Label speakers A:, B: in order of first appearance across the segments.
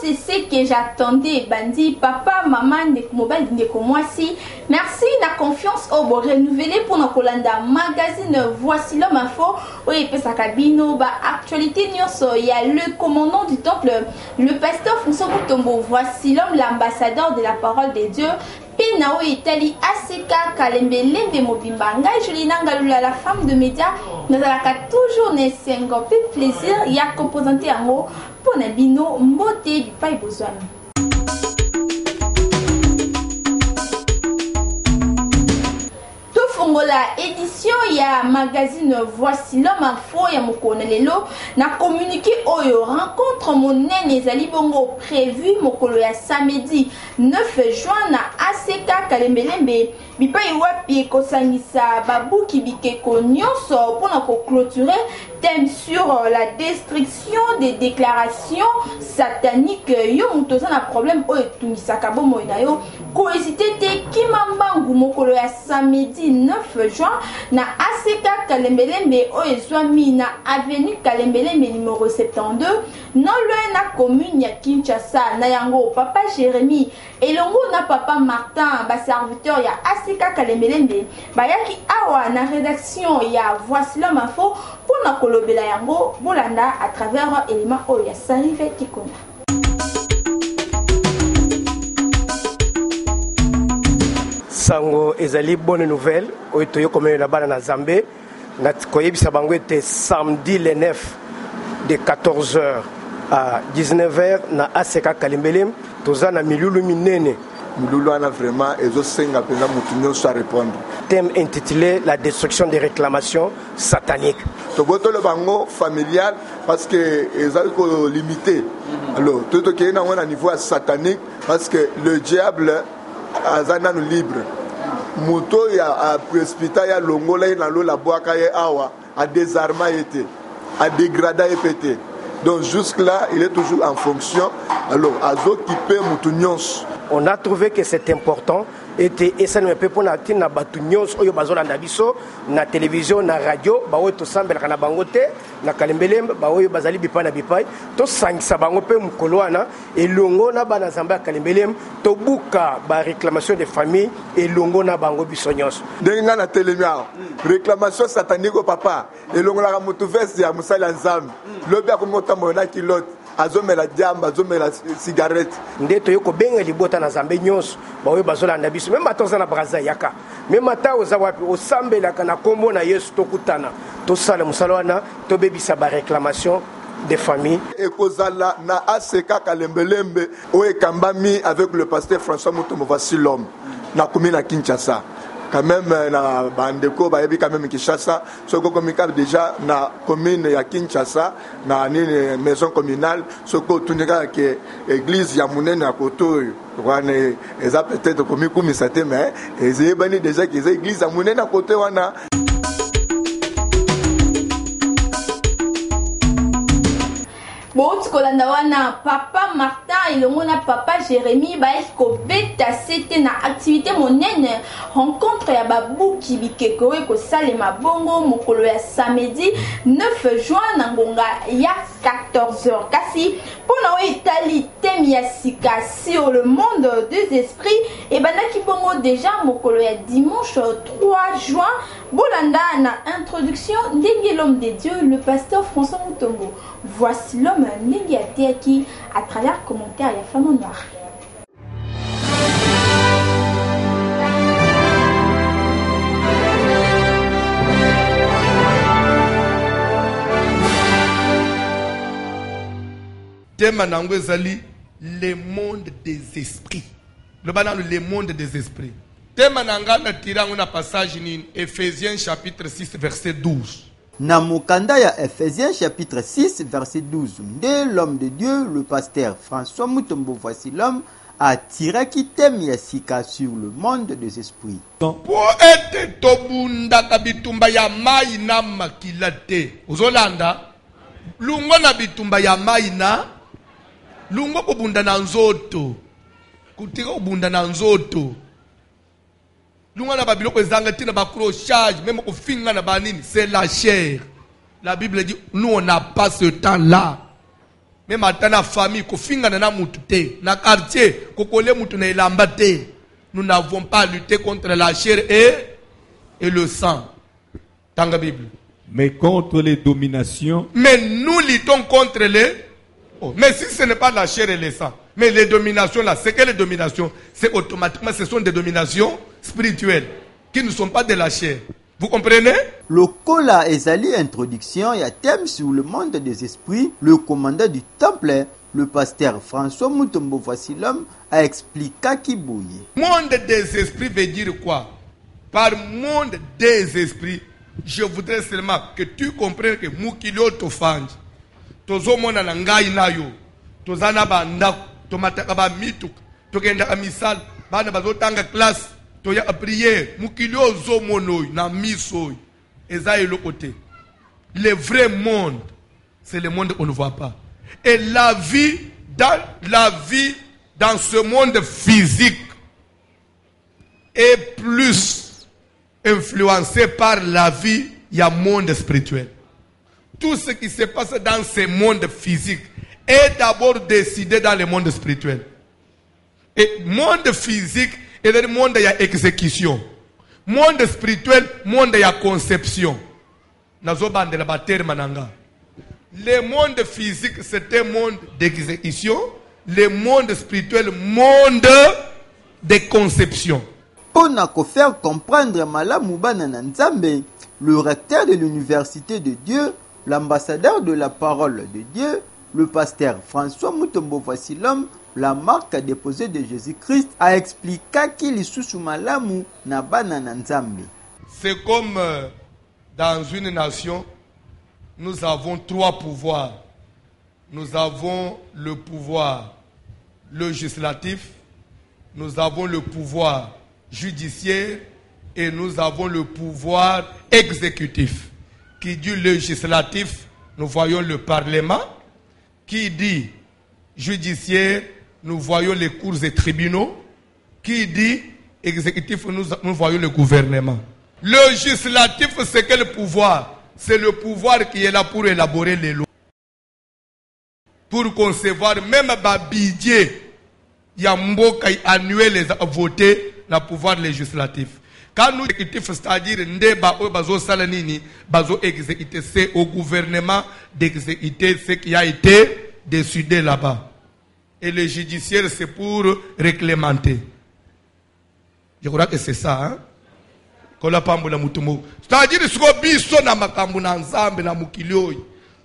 A: c'est ce que j'attendais. Bandi, papa, maman, mobile, moi si. Merci la confiance au bon renouvelé pour nos Kolanda magazine. Voici l'homme info. Oui, puis ça cabino. Actualité news. Il y a le commandant du temple, le pasteur François Mutombo. Voici l'homme, l'ambassadeur de la parole de Dieu. Pinao Italie ACK Kalembelembe Mobimbanga Julina Ngalula, la femme de médias, nous allons toujours ne un peu plaisir. Il y a composanté en haut pour Nabino Mbote du Paï Bozoan. La édition il y a magazine Voici l'homme info ya mokone lelo na communiqué oyo rencontre monene ezali bongo prévu mokolo ya samedi 9 juin na ACK Kalembelembe bipai wapi kosangisa babuki bikeko nyonso pour na clôturer thème sur la destruction des déclarations sataniques. Yo mutoza na problème oyo tumisaka bomo na yo ko hésiter te kimambangu mokolo ya samedi 9 juin na ACK Kalembelembe oezwami na avenue Kalembelembe numéro 72 non loin na commune ya Kinshasa na yango papa Jérémy elongo na papa Martin ba serviteur ya ACK Kalembelembe bayaki awa na rédaction ya Voici l'homme info pour na kolobela yango bolanda à travers élément oyo ya Sarive Tikona.
B: Sango ezali bonne nouvelle oyo comme na bana na Zambé na koyebisa bango ete samedi le 9 de 14h à 19h na ACK Kalembelembe toza na milulu minene
C: milulu ana vraiment ezosenga pena mutu nyonso a répondre.
B: Thème intitulé la destruction des réclamations sataniques.
C: Toboto le bango familial parce que ezali ko limité. Alors tout qui est na un niveau satanique parce que le diable azana nous libre moto ya a précipita ya longola na lo la boaka ya awa a désarma été a dégradé et pété. Donc jusque là il est toujours en fonction. Alors azo qui peut mutunyons.
B: On a trouvé que c'est important et ça ne peut pas na tina batunyons oyo bazolanda biso na télévision na radio ba oyo to sambela kana bangote na Kalembelembe ba oyo bazali bipai na bipai to sangisa bango pe mukolo wana elongo na bana zamba Kalembelembe to buka ba réclamation de famille elongo na bango biso nyonso
C: denga na télémia réclamation satanique au papa elongo la mutu veste ya musala nzambe lobi akomota mona kilote azomela diamba azomela cigarette
B: ndeto yoko benga libota na Zambé nyonso ba oyo bazolanda biso même atoza na braza yaka même ata oza wapi osambela kana kombo na Yesu tokutana to sala musala wana to bebisa ba réclamation des familles
C: et kozala na ACK Kalembelembe oyo kambami avec le pasteur François Mutombo Voici l'homme na commune à Kinshasa quand même na bandeko bayebi quand même Kinshasa soko komika déjà na commune ya Kinshasa na nini maison communale soko tunika ke église ya munene ya koto wana eza peut-être komiku misate mais ezebani déjà que église ya munene ya koto wana.
A: Bon, Kolanda wana papa Martin et le papa Jérémy baiko beta c'était na activité monene rencontre ya babuki bikeko ko salema bongo mokolo ya samedi 9 juin na ngonga ya 14h kasi pona Italie thème ya sika sur le monde des esprits et banaki bongo déjà mokolo ya dimanche 3 juin bolanda na introduction ndenge l'homme de Dieu le pasteur François Mutombo. Voici l'homme Ningiatiaki à travers commentaires et femme noire.
D: Thème en ezali le monde des esprits. Le monde des esprits. Thème en anglais tirant un passage in Ephésiens chapitre 6 verset 12.
E: Na mokanda ya Ephésiens chapitre 6 verset 12 nde l'homme de Dieu le pasteur François Mutombo Voici l'homme a tiré qui thème ya sika sur le monde des esprits.
D: Po ete tobunda kabitumba ya mai na makila te. Ozolanda lungo na bitumba ya mai na lungo kobunda na nzoto. Kutika kobunda na nzoto. Lunga na babiloko ezanga tina ba crochage même ko finga na banini c'est la chair. La Bible dit nous on n'a pas ce temps là. Même dans la famille, na quartier, nous n'avons pas lutté contre la chair et le sang. Dans la Bible.
F: Mais contre les dominations.
D: Mais nous luttons contre les... Oh, mais si ce n'est pas la chair et le sang, mais les dominations là, c'est quelles dominations? C'est automatiquement, ce sont des dominations spirituelles qui ne sont pas de la chair. Vous comprenez?
E: Lokola ezali introduction ya thème sur le monde des esprits, le commandant du temple, le pasteur François Mutombo Voici l'homme, a expliqué qui bouille.
D: Monde des esprits veut dire quoi? Par monde des esprits, je voudrais seulement que tu comprennes que Mukilio Tofang, Tozo Mona Nangai Nayo, Tozana Banda, Tomataka Mituk, Togenda Amisal, Bana Bazotanga classe. Toya a prié, Mukilio Zomonoi, na Misoi, Ezaï le côté. Le vrai monde, c'est le monde qu'on ne voit pas. Et la vie dans ce monde physique est plus influencée par la vie, il y a monde spirituel. Tout ce qui se passe dans ce monde physique est d'abord décidé dans le monde spirituel. Et monde physique, et le monde il y a exécution. Monde spirituel, monde il y a conception. Le monde physique c'est un monde d'exécution. Le monde spirituel, monde de conception.
E: Pour nous faire comprendre malamu bana na Nzambe, le recteur de l'université de Dieu, l'ambassadeur de la parole de Dieu, le pasteur François Mutombo Voici l'homme, la marque déposée de Jésus-Christ, a expliqué qu'il est sous malamu na bana na Nzambe.
D: C'est comme dans une nation, nous avons trois pouvoirs. Nous avons le pouvoir législatif, nous avons le pouvoir judiciaire et nous avons le pouvoir exécutif. Qui dit législatif, nous voyons le Parlement. Qui dit judiciaire, nous voyons les cours et tribunaux. Qui dit exécutif, nous voyons le gouvernement. Législatif, c'est quel pouvoir? C'est le pouvoir qui est là pour élaborer les lois. Pour concevoir même Babidie, Yamboka annuel les voter dans le pouvoir législatif. Quand nous exécutif, c'est-à-dire Ndeba Bazo Salanini, Bazo exécuter, c'est au gouvernement d'exécuter ce qui a été décidé là-bas. Et le judiciaire, c'est pour réglementer. Je crois que c'est ça, hein? C'est-à-dire que si on a makambu na nzambe na mukilioi,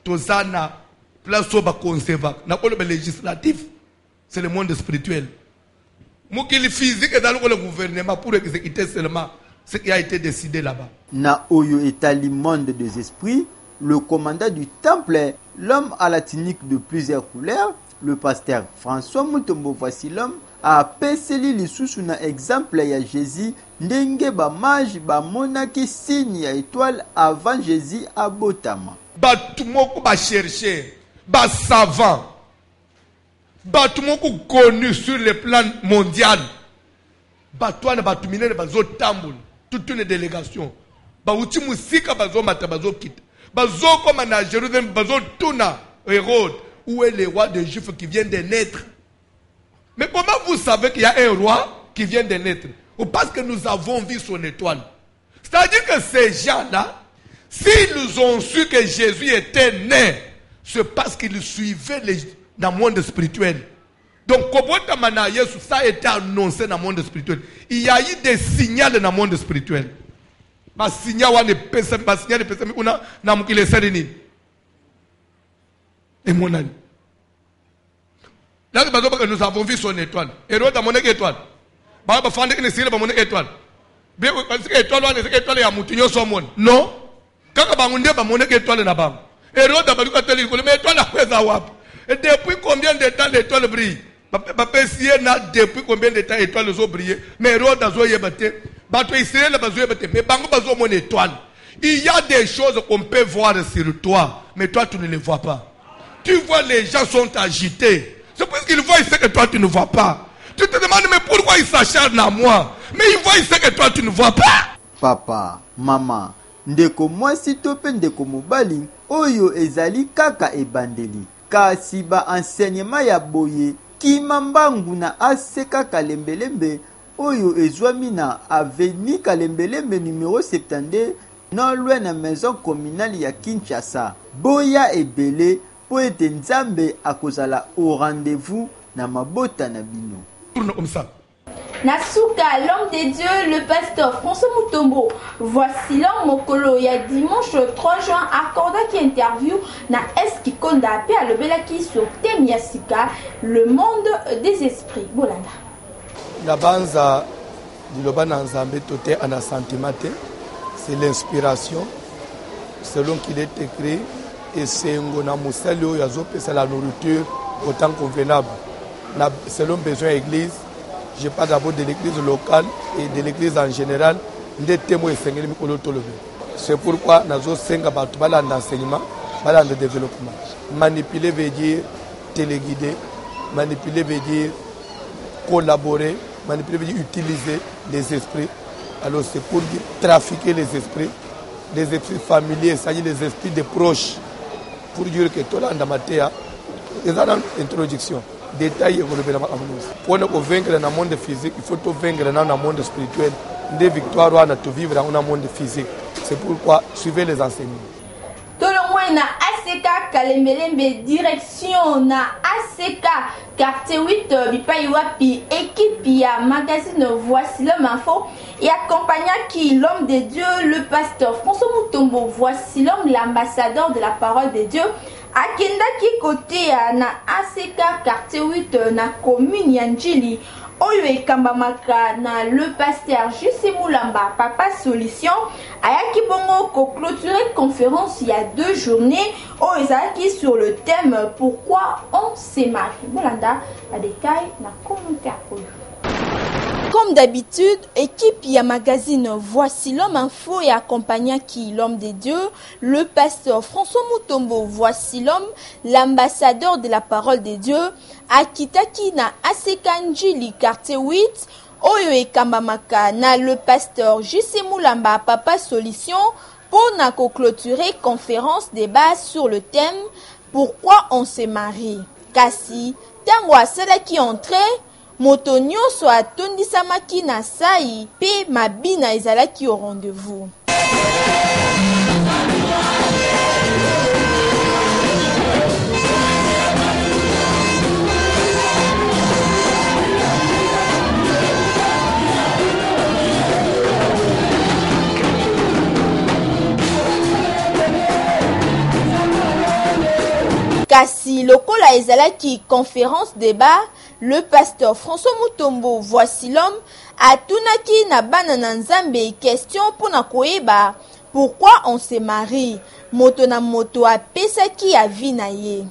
D: tozana place au conserva. Na le législatif, c'est le monde spirituel. Mukili physique est dans le gouvernement pour exécuter seulement ce qui a été décidé là-bas.
E: Na oyo etali monde des esprits, le commandant du temple, l'homme à la tunique de plusieurs couleurs, le pasteur François Mutombo Voici l'homme, a peseli lisusu na exemple ya Jésus ndenge ba mage ba monaki signe ya étoile avant Jésus abotama.
D: Batu moko ba chercher, ba savant, batu moko connu sur le plan mondial. Batu na batu minene bazo tambul, toute une délégation. Ba uti musika bazo mata bazo kita. Bazo comme na Jérusalem bazo tuna Hérode, où est le roi des Juifs qui vient de naître? Mais comment vous savez qu'il y a un roi qui vient de naître? Parce que nous avons vu son étoile. C'est-à-dire que ces gens-là, s'ils ont su que Jésus était né, c'est parce qu'ils suivaient dans le monde spirituel. Donc, ça a été annoncé dans le monde spirituel. Il y a eu des signaux dans le monde spirituel. Ma signal de personne, et mon ami. Là, nous avons vu son étoile. Hérode a mon étoile. Baba fande que ne sire ba mon étoile. Bien étoile ya mutunyo somon. Non. Kaka bangunde ba mon étoile na bam. Hérode a balu ka teli ko mais étoile a kweza wapi. Et depuis combien de temps l'étoile brille? Ba pesier na depuis combien de temps l'étoile zo briller. Mais Hérode a zo yebate. Ba to Israël ba zo yebate. Mais bango ba zo mon étoile. Il y a des choses qu'on peut voir sur toi, mais toi tu ne les vois pas. Tu vois les gens sont agités. C'est parce qu'ils voient ce que toi tu ne vois pas. Tu te demandes mais pourquoi ils s'acharnent à moi? Mais ils voient ce que toi tu ne vois pas.
E: Papa, maman, ndeko mwasi to pe ndeko mobali, oyo ezali kaka ebandeli. kasi ba enseignement ya boye kimambangu na aseka kalembelembe oyo ezwami na avenue Kalembelembe numéro 72 non loin na maison communale ya Kinshasa. Boya ebele po ete Nzambe akozala au rendez-vous na mabota na bino.
A: Nasuka, l'homme de Dieu, le pasteur François Mutombo. Voici l'homme Mokolo. Il y a dimanche 3 juin, accorda qui interview na Eski Konda Ape à Lobelaki sur thème Yasika, le monde des esprits. Bolanda.
D: La banza du Loban Nzambe toté en assentiment, c'est l'inspiration selon qu'il est écrit et c'est un mousselo yazope c'est la nourriture autant convenable. Selon besoin église. Je parle d'abord de l'église locale et de l'église en général. C'est pourquoi nous avons l'enseignement, le développement. Manipuler veut dire téléguider, manipuler veut dire collaborer, manipuler veut dire utiliser les esprits. Alors c'est pour dire trafiquer les esprits familiers, c'est-à-dire les esprits des proches. Pour dire que tout le monde a une introduction. Détail pour nous vaincre dans le monde physique, il faut tout vaincre dans le monde spirituel. Des victoires, on a tout vivre dans le monde physique. C'est pourquoi suivez les enseignements.
A: Tout le monde na ACK Kalembelembe direction na ACK quartier 8 Bipaiwapi équipe ya magazine Voici l'homme info et accompagna qui l'homme de Dieu le pasteur François Mutombo. Voici l'homme l'ambassadeur de la parole de Dieu. Akendaki côté na ACK quartier 8 na commune Yanjili oyo ekambamaka na le pasteur Jussi Mulamba Papa Solution ayaki bongo ko clôturer conférence il y a 2 journées oyo ezalaki sur le thème pourquoi on se marie. Bolanda a détail na commentaire oyo. Comme d'habitude, équipe ya magazine Voici l'homme info et accompagnant qui l'homme de Dieu, le pasteur François Mutombo. Voici l'homme, l'ambassadeur de la parole de Dieu, akitaki na Asekanjili quartier 8, oyo ekambamaka na le pasteur Jussi Mulamba Papa Solution pour na clôturer conférence débat sur le thème pourquoi on se marie. Kasi tango asalaki entrée moto nyonso atondisamaki na sai pe mabina ezalaki au rendez-vous. Kasi lokola ezalaki conférence débat, le pasteur François Mutombo Voici l'homme atunaki na bana na Nzambe question pour na koyeba pourquoi on se marie. Moto na moto apesaki avi na ye.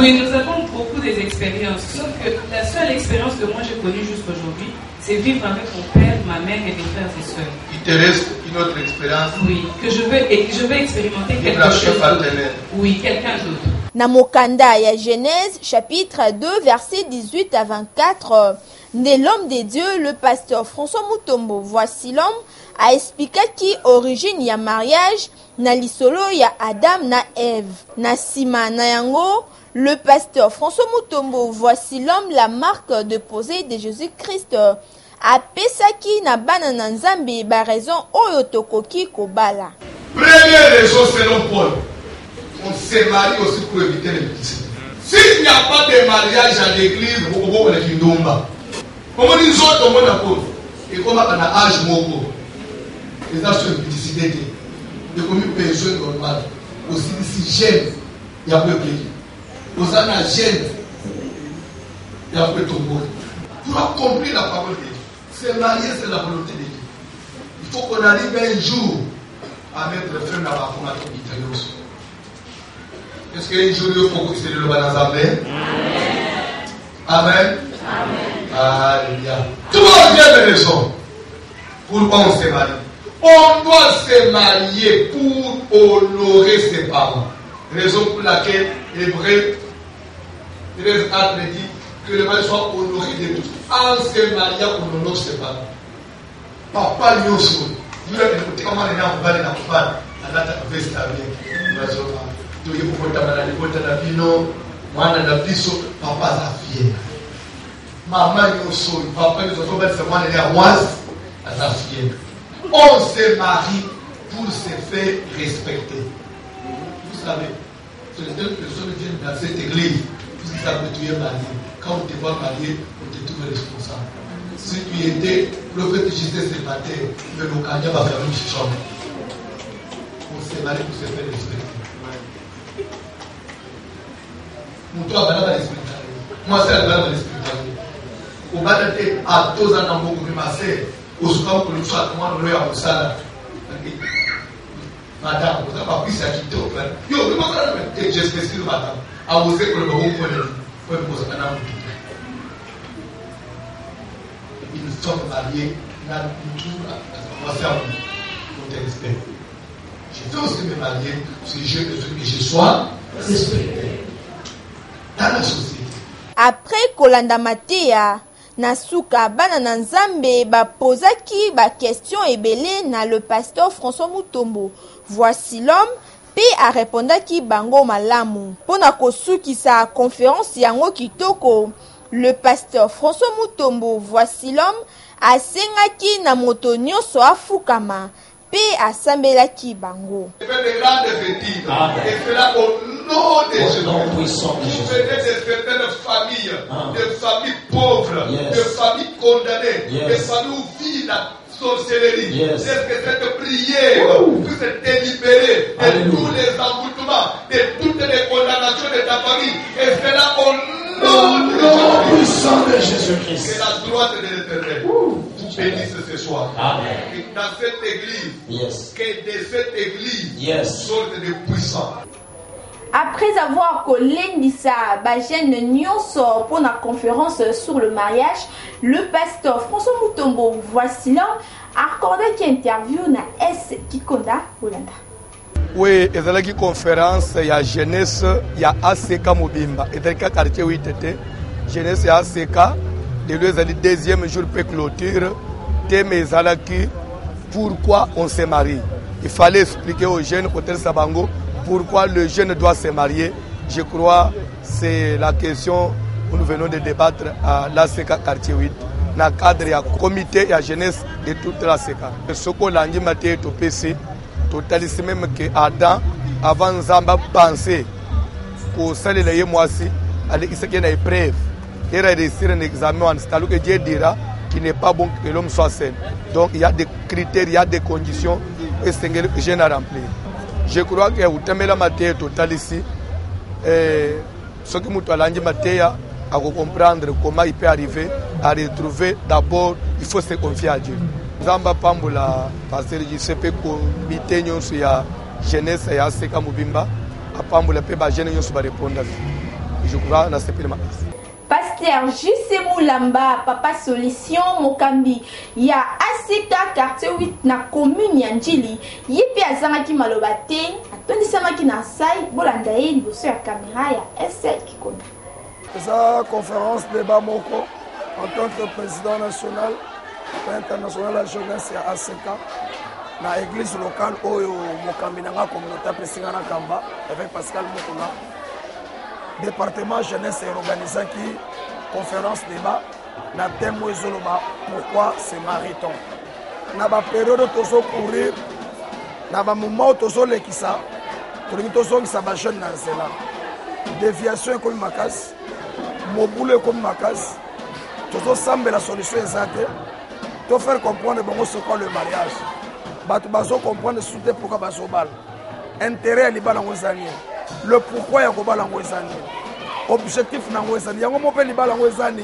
G: Oui, nous avons beaucoup d'expériences, sauf que la seule expérience que moi j'ai connue jusqu'aujourd'hui, c'est vivre avec mon père, ma mère et mes frères et sœurs.
D: Il te reste une autre expérience?
G: Oui, que je veux expérimenter quelque chose d'autre. Oui, quelqu'un d'autre.
A: Na mokanda ya Genèse chapitre 2 verset 18 à 24, né l'homme de Dieu, le pasteur François Mutombo Voici l'homme a expliqué qui origine ya mariage na lisolo ya Adam na Ève. Na sima na yango, le pasteur François Mutombo Voici l'homme la marque de posée de Jésus-Christ. Apesaki na bana na Nzambe ba raison oyo tokoki kobala.
D: Première raison selon Paul, on se marie aussi pour éviter les bêtises. S'il n'y a pas de mariage à l'église, on va les indomba. Comme on dit autres, on va Paul. Et comme on a âge moko, les âges de bêtisité, de comme une personne normale, aussi si jeune, il y a peu de pays. Aux années jeunes, il y a peu de tombeau. Tu as compris la parole de Dieu. Se marier, c'est la volonté de Dieu. Il faut qu'on arrive un jour à mettre fin à la formation italienne. Est-ce qu'un jour il faut que tu le dans Amen? Amen. Alléluia. Troisième raison pourquoi on se marie. On doit se marier pour honorer ses parents. Raison pour laquelle Hébreux 13 dit que le mari soit honoré de tout. En se mariant, on honore ses parents. papa nyonso yule alikutika mwana na mbali na kubali anataka vesta bien unazoma toye kukota na likota na bino mwana na biso papa za fier mama nyonso papa nyonso bali sa mwana ya wazi za fier on se marie pour se faire respecter. Vous savez, certaines personnes viennent dans cette église puisqu'ils savent que tu es marié. Quand on te voit marié, on te trouve responsable. Si tu étais prophète Jésus célibataire, le Lokanya va faire une chambre. On s'est marié pour se faire respecter. Mon toi, va respecter. Moi, c'est la respecter. Au bas de tes à 2 ans dans mon groupe, ma sœur, au soir pour le soir, moi, on a un salade. Madame, vous n'avez pas pu s'acquitter au frère. Yo, j'espère madame. À vous dire que le bon point de vue, ils sont mariés, nous on va faire notre respect. Je veux aussi me marier si je veux que je sois respecté dans la société.
A: Après Kolanda Matea, Nasuka bana na Nzambe bapozaki ba question ebele na le pasteur François Mutombo. Voici l'homme pe a répondaki bango malamu. Pona kosukisa conférence yango kitoko, le pasteur François Mutombo, voici l'homme, asengaki na moto nyonso afukama pe asambelaki bango.
D: Et cela au nom de Jésus. Vous venez de certaines familles, des familles pauvres, des familles condamnées, des familles où vit la sorcellerie. Est-ce que cette prière puisse se délibérer de tous les emboutements, de toutes les condamnations de ta famille? Et cela au nom de Jésus-Christ. Que la droite de l'Éternel vous bénisse ce soir. Amen. Que dans cette église, que de cette église sortent des puissants.
A: Après avoir kolendisa bajene nyonso pour la conférence sur le mariage, le pasteur François Mutombo, voici là, accordé une interview na S Kikonda Olanda.
D: Oui, et c'est la conférence, il y a jeunesse, il y a ACK Mobimba, et dans le quartier où il était, jeunesse et ACK, le deuxième jour de clôture, thème Zalaki, pourquoi on se marie. Il fallait expliquer aux jeunes, Hôtel Sabango, pourquoi le jeune doit se marier. Je crois que c'est la question que nous venons de débattre à l'ACK quartier 8, dans le cadre du comité et la jeunesse de toute l'ACK. Ce qu'on a dit, c'est que totaliste même que Adam, avant Zamba, pensait pour saluer les mois-ci, il y a une épreuve. Il y a réussir un examen, c'est-à-dire que Dieu dira qu'il n'est pas bon que l'homme soit seul. Donc il y a des critères, il y a des conditions que c'est que je n'ai rempli. Je crois que vous avez la matière totale ici. Ce que vous avez dit, à comprendre comment il peut arriver à retrouver, d'abord, il faut se confier à Dieu. Zamba Pambola, parce que je sais que le comité de la jeunesse et ACK Mobimba, à Pambola, la jeunesse va répondre. Je crois que c'est le matin.
A: Pasteur J.C. Moulamba, Papa Solution Mokambi, il y a ACK quartier 8 na commune Yanjili, yepi azamaki malobate, atondi samaki na sai, bolanda ye liboso ya caméra ya SL Kikonda.
H: Sa conférence débat moko en tant que président national et international de la jeunesse ya ACK na église locale oyo Mokambi nanga communauté Pesingana Kamba avec Pascal Mokona. Département jeunesse et organisé qui conférence débat na thème ezoloba pourquoi se marie-t-on na ba période tozo courir na ba moment tozo lekisa tozo ngisa ba jeune na nzela déviation comme makasi mobule comme makasi tozo sambe la solution exacte to faire comprendre bon ce qu'est le mariage batu bazo comprendre surtout pourquoi bazo bal intérêt libala ngozani le pourquoi ya kobala ngozani objectif na ngozani yango mo pe libala ngozani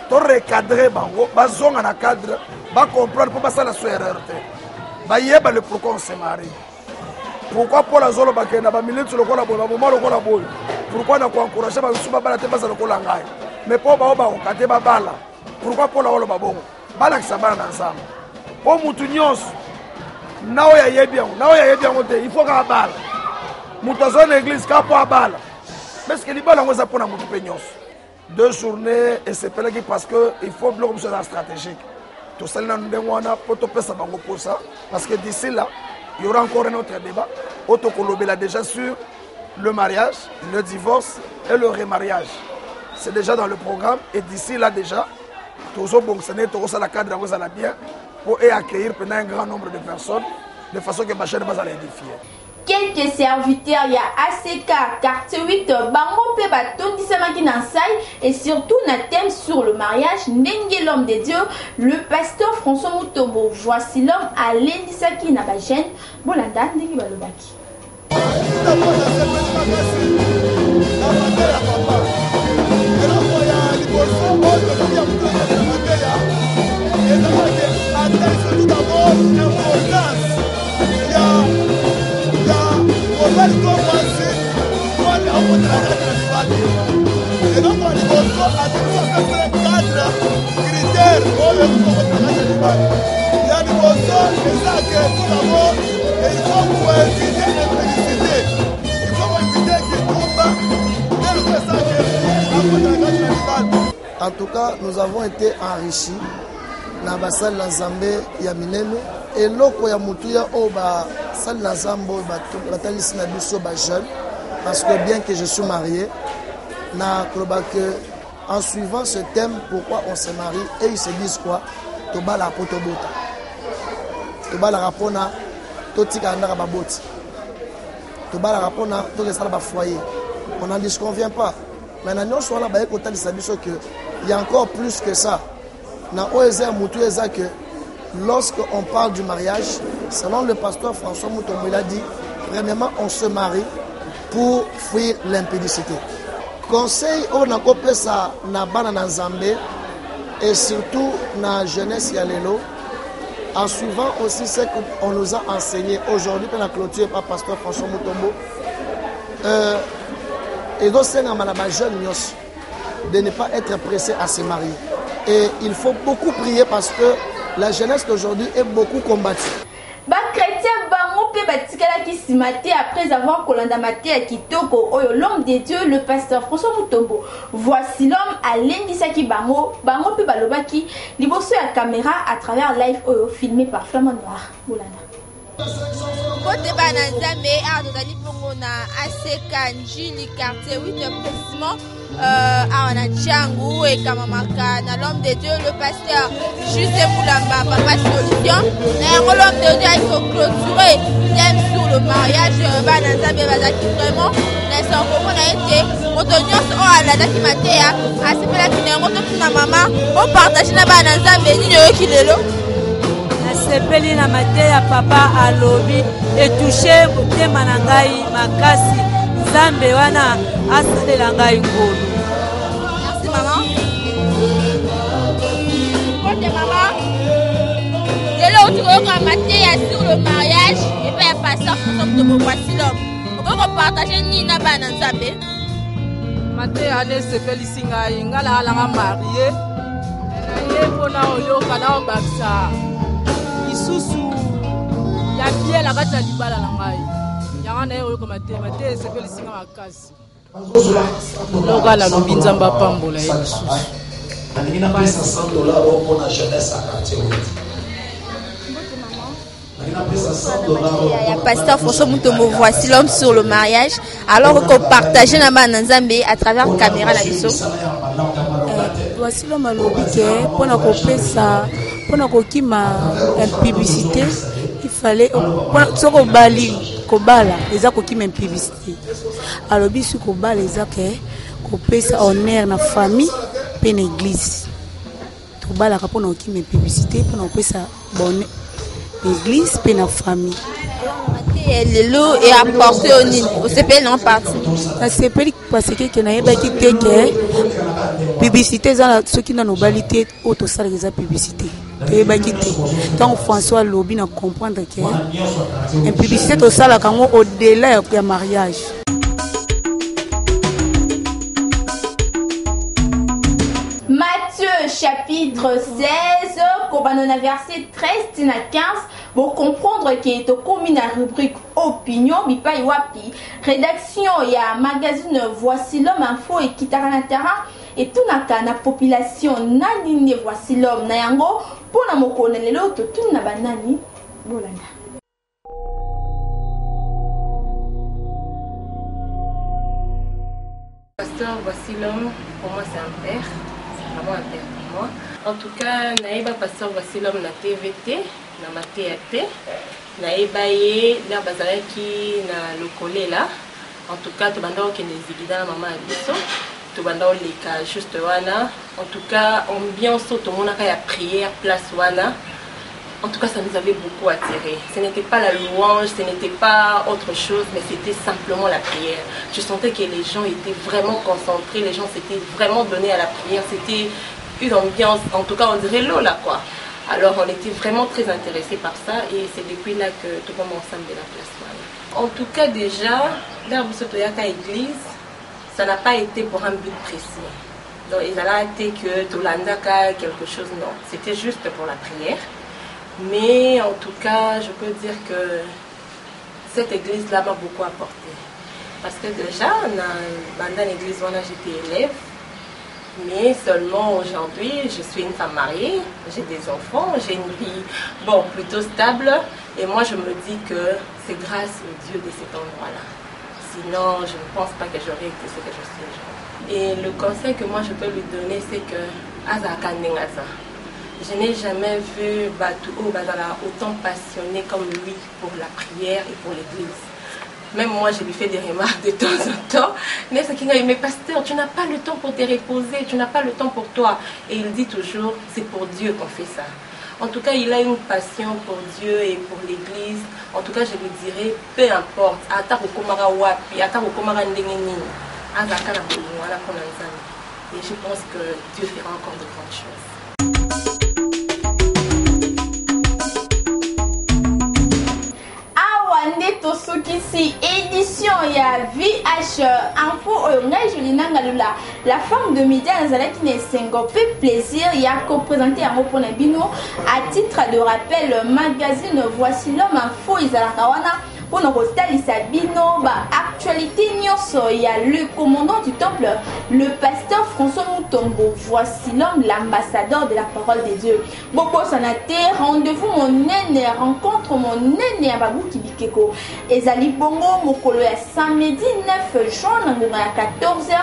H: to recadrer bango bazonga na cadre ba comprendre pour passer la erreur te ba yeba le pourquoi on se marie pourquoi pour la zolo bakena ba minute le kola boy ba moment le kola boy pourquoi na ko encourager ba suba bala te basa le kola ngai mais pour ba ba okate ba bala pourquoi pour la wolo ba bongo bala kisabana na nzamba po mutu nyonso nao ya yebi yango te il faut ka bala mutu azona église ka po abala parce que libala ngo za pona mutu pe nyonso 2 journées et c'est pelaki parce que il faut bloquer sur la stratégique tout ça, parce que d'ici là, il y aura encore un autre débat. Autocolobé déjà sur le mariage, le divorce et le remariage. C'est déjà dans le programme et d'ici là déjà, tout ça, la cadre bien pour accueillir pendant un grand nombre de personnes de façon que ma chaîne va l'édifier.
A: Quelques serviteurs, il y a ACK, quartier 8, Bango pe baton disamaki nansai et surtout na thème sur le mariage, Ndenge l'homme de Dieu, le pasteur François Mutombo. Voici l'homme à l'endisaki na bajen, Bolanda Ndenge balobaki.
I: Et donc, on dit qu'on a toujours fait 4 critères pour le mariage. Il y a des personnes, et ça, que tout d'abord, il faut éviter l'imprédicité. Il faut éviter qu'il tombe tel que ça, que
J: en tout cas, nous avons été enrichis dans la salle Nzambe ya minene et loko ya mutuya o ba salle Nzambe ba batalisi na biso ba jeune parce que bien que je suis marié na crois que en suivant ce thème pourquoi on se marie et ils se disent quoi to bala poto bota to bala rapona to tika ndaka ba boti to bala rapona to le sala ba foyer on n'en disconvient pas mais nous sommes là ba ko talisa biso que il y a encore plus que ça. Que lorsqu'on parle du mariage, selon le pasteur François Mutombo, il a dit, premièrement, on se marie pour fuir l'impudicité. Conseil, on a coupé ça na bana Zambé et surtout na jeunesse Yalelo, en suivant aussi ce qu'on nous a enseigné aujourd'hui pour la clôture par pasteur François Mutombo. Et donc, c'est un jeune de ne pas être pressé à se marier. Et il faut beaucoup prier parce que la jeunesse d'aujourd'hui est beaucoup combattue.
A: Après avoir colandamaté à Kitoko, l'homme de Dieu, le pasteur François Mutombo. Voici l'homme à l'Indisaki Bango, Bango pe balobaki, liboso à caméra à travers live filmé par Flamand Noir.
K: Côté Bananzambe, Ardodali Pongona, ACK, Njili, quartier 8, précisément à Wanachangu et Kamamaka, l'homme de Dieu, le pasteur Juste Moulamba, Papa Solution. L'homme de Dieu, il faut clôturer thème sur le mariage. Bananzambe, Bazaki, vraiment, n'est-ce pas, on a été, Motonios, oh, la date qui m'a dit, à ce moment-là, qui n'est pas maman, on partage la Bananzambe, ni le Kilelo.
L: Sepeli na mate ya papa alobi etouche motema na ngai makasi Nzambe wana asalela ngai ngolu.
K: Merci maman. Côté maman. Dès tu vas mate sur le mariage et puis il passer ensemble de voici l'homme. On va partager ni na bana Nzambe.
L: Mate ane sepeli singa ingala ala marié. Na yepona oyo kana obaksa. Isusu ya bien la kata libala na ngai yanga na yo ko mate sepeli singa makasi lokala no binzamba pambola ya isusu
M: alingina pesa $100 pour la jeunesse à quartier.
K: Il y a pasteur François Mutombo, voici l'homme sur le mariage. Alors qu'on partage na bana Nzambe à travers la caméra la biso.
L: Voici l'homme à l'obité pour na kopesa pour na kokima publicité il fallait soko bali kobala eza kokima publicité alors bisu kobala eza ke kopesa honneur na famille pe na église to bala ka pour na kokima publicité pour na kopesa bonne église pe na famille.
K: Le lot est apporté au Nil, au CPL non parti.
L: La CPL parce que na yeba ki teke publicité za ceux qui n'ont pasalité auto sala des publicité. Yeba ki te. Tant François Lobi na comprendre que une publicité to sala kango au-delà du mariage.
A: Matthieu chapitre 16, verset 13 à 15. pour comprendre que est commis la rubrique opinion bipai wapi rédaction ya magazine Voici l'homme info et kitaranatara et tout na population nani Voici l'homme na yango pour na mokona lelo to tout na banani bolanda.
N: Pasteur Voici l'homme, pour moi c'est un père, c'est vraiment un père pour moi. En tout cas, naïba Pasteur Voici l'homme na TVT, na ma TAT, naïba ye, la bazaraki na lokole là. En tout cas, tu banda qui n'est zigida maman abisso, tu banda les cas juste wana. En tout cas, ambiance tout le monde a prière place wana. En tout cas, ça nous avait beaucoup attiré. Ce n'était pas la louange, ce n'était pas autre chose, mais c'était simplement la prière. Je sentais que les gens étaient vraiment concentrés, les gens s'étaient vraiment donnés à la prière. C'était une ambiance, en tout cas, on dirait l'eau là quoi. Alors, on était vraiment très intéressés par ça et c'est depuis là que tout le monde ensemble de la place. En tout cas, déjà, là, vous à l'église, ça n'a pas été pour un but précis. Donc, il a été que tout l'andaka, quelque chose, non. C'était juste pour la prière. Mais en tout cas, je peux dire que cette église-là m'a beaucoup apporté. Parce que déjà, dans l'église, j'étais élève. Mais seulement aujourd'hui, je suis une femme mariée, j'ai des enfants, j'ai une vie bon, plutôt stable. Et moi, je me dis que c'est grâce au Dieu de cet endroit-là. Sinon, je ne pense pas que j'aurais été ce que je suis aujourd'hui. Et le conseil que moi, je peux lui donner, c'est que je n'ai jamais vu Batou Bazala autant passionné comme lui pour la prière et pour l'église. Même moi, je lui fais des remarques de temps en temps. Mais pasteur, tu n'as pas le temps pour te reposer, tu n'as pas le temps pour toi. Et il dit toujours, c'est pour Dieu qu'on fait ça. En tout cas, il a une passion pour Dieu et pour l'église. En tout cas, je lui dirais, peu importe. Et je pense que Dieu fera encore de grandes choses.
A: Tosukisi édition ya VH info ngai Julina Ngalula la femme de média nazalaki ne sengo fait plaisir ya ko présenter yango pona bino à titre de rappel magazine Voici l'homme info izalaka wana pour nous retalisa bino ba actualité nyonso ya le commandant du temple le pasteur François Mutombo. Voici l'homme, l'ambassadeur de la parole de Dieu. Boko sanate rendez-vous mon nene rencontre mon nene ya babu kibikeko ezali bongo mokolo ya samedi 9 juin na ngonga ya 14h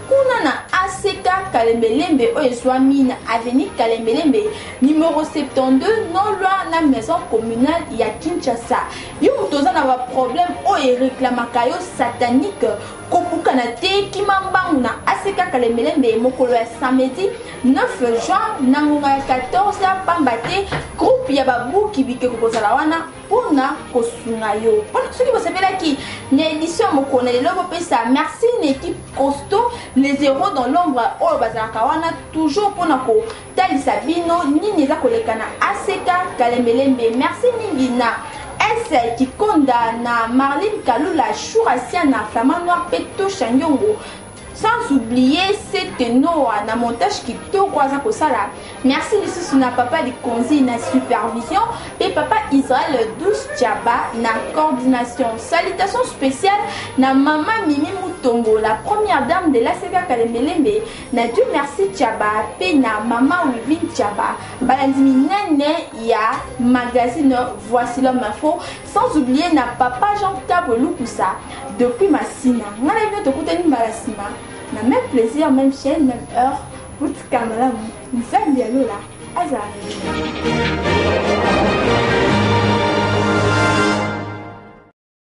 A: kuna na ACK Kalembelembe Oezwami na avenue Kalembelembe numéro 72 non loin na maison communale ya Kinshasa. Yo mutoza na ba problème o réclamaka yo satanique kopuka na te kimambangu na ACK Kalembelembe mokolo ya samedi 9 juin na ngonga ya 14h pambate groupe ya babu kibike kokozala wana pona kosunga yo. Pona soki bosepelaki na édition mokona lelo bopesa merci une équipe costaud les héros dans l'ombre oyo bazalaka wana toujours pona ko talisa bino nini eza koleka na ACK Kalembelembe. Merci mingi na S Kikonda na Marlene Kalula Chourasia na Flamand Noir Peto Chanyongo. Sans oublier cette Noah na montage qui te croise à Kosala. Merci de na papa de Konzi na supervision et papa Israël 12 Tchaba na coordination. Salutations spéciales na maman Mimi Mutombo, la première dame de l'ACK Kalembelembe. Na Dieu merci Tchaba, pe na maman Wivin Tchaba. Balandimi nene ya magazine Voici l'homme info. Sans oublier na papa Jean Cabo Lukusa depuis Massina. Ngala vient te kouteni Malasima. Na même plaisir, même chaîne, même heure. Vous te calmez là, vous faites bien là.